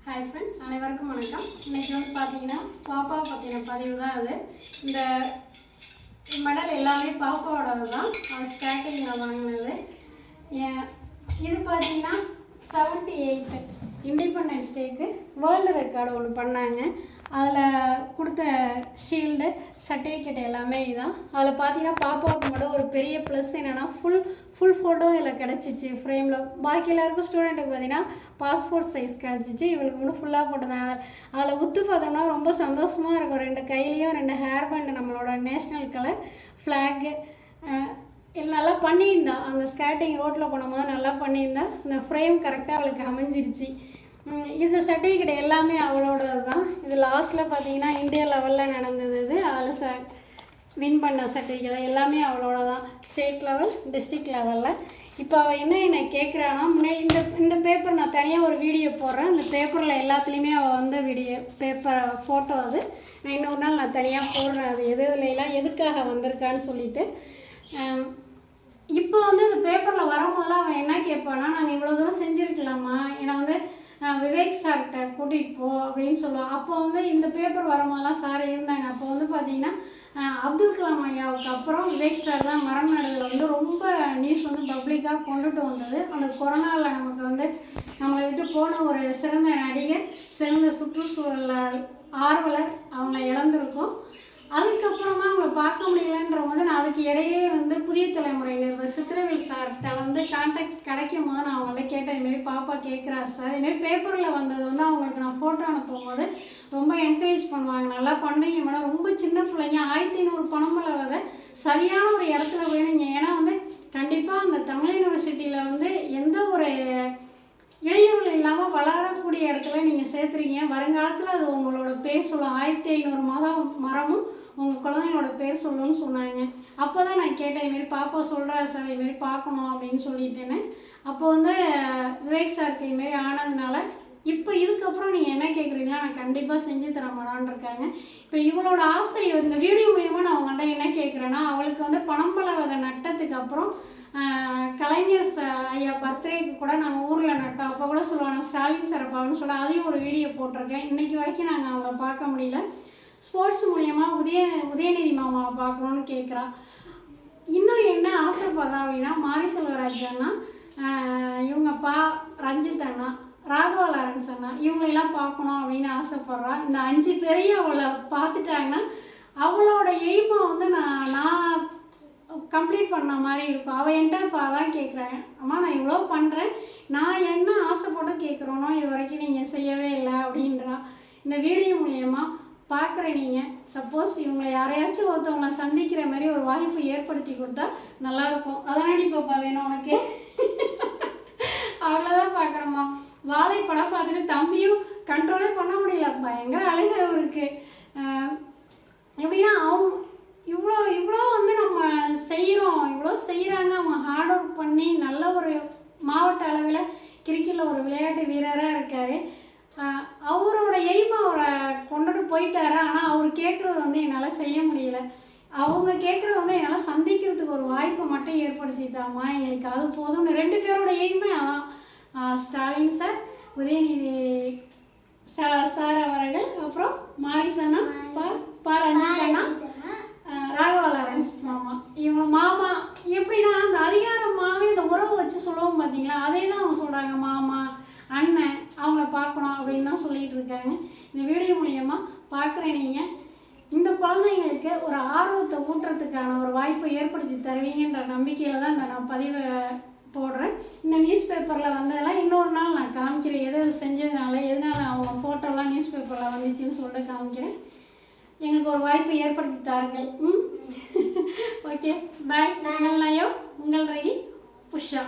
Hi friends, அனைவருக்கும் வணக்கம். இன்றைக்கி வந்து பார்த்தீங்கன்னா பாப்பாவை பற்றின பதிவு தான் அது. இந்த மெடல் எல்லாமே பாப்பாவோடது தான். ஸ்டார்டிங்கில் வாங்கினது. இது பார்த்தீங்கன்னா 78 இண்டிபெண்டன்ஸ் டேக்கு வேர்ல்டு ரெக்கார்டு ஒன்று பண்ணாங்க. அதில் கொடுத்த ஷீல்டு சர்டிஃபிகேட் எல்லாமே இதுதான். அதில் பார்த்தீங்கன்னா பாப்பாவுக்கு மட்டும் ஒரு பெரிய ப்ளஸ் என்னென்னா ஃபுல் ஃபோட்டோ இதில் கிடச்சிச்சு ஃப்ரேமில். பாக்கி எல்லாருக்கும் ஸ்டூடெண்ட்டுக்கு பார்த்தீங்கன்னா பாஸ்போர்ட் சைஸ் கிடச்சிச்சு. இவளுக்கு மட்டும் ஃபுல்லாக போட்டுதான். அதில் உத்து பார்த்தோம்னா ரொம்ப சந்தோஷமாக இருக்கும். 2 கையிலையும் 2 ஹேர் பேண்டு, நம்மளோட நேஷ்னல் கலர் ஃப்ளாகு நல்லா பண்ணியிருந்தா. அந்த ஸ்கேட்டிங் ரோட்டில் போனபோது நல்லா பண்ணியிருந்தா. இந்த ஃப்ரேம் கரெக்டாக அவளுக்கு அமைஞ்சிருச்சு. இந்த சர்டிஃபிகேட் எல்லாமே அவளோடது தான். இது லாஸ்ட்டில் பார்த்தீங்கன்னா இந்தியா லெவலில் நடந்தது. இது அதில் வின் பண்ண சர்டிஃபிகேட் எல்லாமே அவளோட தான். ஸ்டேட் லெவல், டிஸ்ட்ரிக்ட் லெவலில். இப்போ அவள் என்ன கேட்குறான்னா, முன்னாடி இந்த பேப்பர் நான் தனியாக ஒரு வீடியோ போடுறேன். இந்த பேப்பரில் எல்லாத்துலேயுமே அவள் வந்து பேப்பர் ஃபோட்டோ அது நான் இன்னொரு நாள் நான் தனியாக போடுறேன். அது எதுலாம் எதுக்காக வந்திருக்கான்னு சொல்லிட்டு. இப்போ வந்து இந்த பேப்பரில் வரும்போதெல்லாம் அவன் என்ன கேட்பான்னா, நாங்கள் இவ்வளோ தூரம் செஞ்சுருக்கலாமா, ஏன்னா வந்து விவேக் சார்கிட்ட கூட்டிகிட்டு போ அப்படின்னு சொல்லுவாள். அப்போ வந்து இந்த பேப்பர் வரும்போதெல்லாம் சார் இருந்தாங்க. அப்போ வந்து பார்த்தீங்கன்னா அப்துல் கலாம் ஐயாவுக்கு அப்புறம் விவேக் சார் தான் மரம் நடுதல் வந்து ரொம்ப நியூஸ் வந்து பப்ளிக்காக கொண்டுட்டு வந்தது. அந்த கொரோனாவில் நமக்கு வந்து நம்மளை விட்டு போன ஒரு சிறந்த நடிகர், சிறந்த சுற்றுச்சூழல் ஆர்வலர் அவங்க இழந்திருக்கோம். அதுக்கப்புறம் தான் அவங்கள பார்க்க முடியலன்ற போது நான் அதுக்கு இடையிலே வந்து புதிய தலைமுறையினர் சித்திரவேல் சார்கிட்ட வந்து கான்டாக்ட் கிடைக்கும் போது நான் அவங்கள்ட்ட கேட்டேன். இதுமாரி பாப்பா கேட்குறா சார், இதுமாரி பேப்பரில் வந்தது வந்து அவங்களுக்கு நான் ஃபோட்டோ அனுப்பும் போது ரொம்ப என்கரேஜ் பண்ணுவாங்க. நல்லா பண்ணுறீங்க மேடம், ரொம்ப சின்ன பிள்ளைங்க 1500 பணமில் வர சரியான ஒரு இடத்துல வேணுங்க. ஏன்னா வந்து கண்டிப்பாக அந்த தமிழ் யூனிவர்சிட்டியில் வந்து எந்த ஒரு இடையூறு இல்லாமல் வளரக்கூடிய இடத்துல நீங்கள் சேர்த்துறீங்க. வருங்காலத்தில் அது உங்களோட பேர் சொல்லும். 1500 மரமும் உங்கள் குழந்தைங்களோட பேர் சொல்லணும்னு சொன்னாங்க. அப்போ தான் நான் கேட்டேன், இதுமாரி பாப்பா சொல்கிறா சார், இதுமாரி பார்க்கணும் அப்படின்னு சொல்லிட்டேன்னு. அப்போ வந்து விவேக் சாருக்கு இதுமாரி ஆனதுனால இப்போ இதுக்கப்புறம் நீங்கள் என்ன கேட்குறீங்களா, நான் கண்டிப்பாக செஞ்சு தர மாட்டான்னு இருக்காங்க. இப்போ இவளோட ஆசை இந்த வீடியோ மூலியமாக நான் அவங்கள்ட்ட என்ன கேட்குறேன்னா, அவளுக்கு வந்து பனம்பழ விதை நட்டதுக்கு அப்புறம் கலைஞர் ஐயா பர்த்டேக்கு கூட நாங்கள் ஊரில் நட்டோம். அப்போ கூட சொல்லுவாங்க ஸ்டாலின் சிறப்பாகனு சொல்ல, அதையும் ஒரு வீடியோ போட்டிருக்கேன். இன்றைக்கி வரைக்கும் நாங்கள் அவங்கள பார்க்க முடியல. ஸ்போர்ட்ஸ் மூலியமாக உதயநிதி மாமாவை பார்க்கணுன்னு கேட்குறா. இன்னும் என்ன ஆசைப்படுறா அப்படின்னா, மாரி செல்வராஜ் அண்ணா, இவங்க ரஞ்சித் அண்ணா, ராகவா லாரன்ஸ் அண்ணா, இவங்களெல்லாம் பார்க்கணும் அப்படின்னு ஆசைப்படுறா. இந்த 5 பேரையும் அவளை பார்த்துட்டாங்கன்னா அவளோட எய்மை வந்து நான் கம்ப்ளீட் பண்ண மாதிரி இருக்கும். அவள் என்கிட்ட இப்போ அதான் கேட்குறேன், அம்மா நான் இவ்வளோ பண்ணுறேன், நான் என்ன ஆசைப்பட்டு கேட்குறோனோ இது வரைக்கும் நீங்கள் செய்யவே இல்லை அப்படின்றா. இந்த வீடியோ மூலயமா பார்க்குற நீங்கள் சப்போஸ் இவங்களை யாரையாச்சும் ஒருத்தவங்களை சந்திக்கிற மாதிரி ஒரு வாய்ப்பு ஏற்படுத்தி கொடுத்தா நல்லாயிருக்கும். அதானடி பாப்பா வேணும் உனக்கு? அவ்வளோதான் பார்க்கணுமா. வாழை படம் பார்த்துட்டு தம்பியும் கண்ட்ரோலே பண்ண முடியல, பயங்கர அழகாக இருக்கு. எப்படின்னா அவங்க இவ்வளோ வந்து நம்ம செய்கிறோம், இவ்வளோ செய்கிறாங்க. அவங்க ஹார்ட் ஒர்க் பண்ணி நல்ல ஒரு மாவட்ட அளவில் கிரிக்கெட்டில் ஒரு விளையாட்டு வீரராக இருக்கார். அவரோட எய்மை அவரை கொண்டுட்டு போயிட்டாரு. ஆனால் அவர் கேட்குறது வந்து என்னால் செய்ய முடியல. அவங்க கேட்குறது வந்து என்னால் சந்திக்கிறதுக்கு ஒரு வாய்ப்பை மட்டும் ஏற்படுத்திட்டாமா, எங்களுக்கு அது போதும். 2 பேரோட எய்மே அதான். ஸ்டாலின் சார், உதயநிதி சார் அவர்கள், அப்புறம் மாரிசனா, ரஞ்சித் அண்ணா, ராகவா லாரன்ஸ் மாமா. இவங்க மாமா எப்படின்னா அந்த அதிகாரமாகவே இந்த உறவு வச்சு சொல்லுவோம் பார்த்தீங்களா, அதே தான் அவங்க சொல்கிறாங்க. மாமா அண்ணன் அவங்கள பார்க்கணும் அப்படின்னு தான் சொல்லிகிட்டு இருக்காங்க. இந்த வீடியோ மூலியமாக பார்க்குற நீங்கள் இந்த குழந்தைங்களுக்கு ஒரு ஆர்வத்தை ஊட்டுறதுக்கான ஒரு வாய்ப்பை ஏற்படுத்தி தருவீங்கன்ற நம்பிக்கையில் தான் நான் பதிவை போடுறேன். இந்த நியூஸ் பேப்பரில் வந்ததெல்லாம் இன்னொரு நாள் நான் காமிக்கிறேன். எது செஞ்சதுனால எதனால அவங்க ஃபோட்டோலாம் நியூஸ் பேப்பரில் வந்துச்சுன்னு சொல்லிட்டு காமிக்கிறேன். எங்களுக்கு ஒரு வாய்ப்பை ஏற்படுத்தி தாருங்கள். ஓகே, பாய். உங்கள் நயோ, உங்கள் ரகி, உஷா.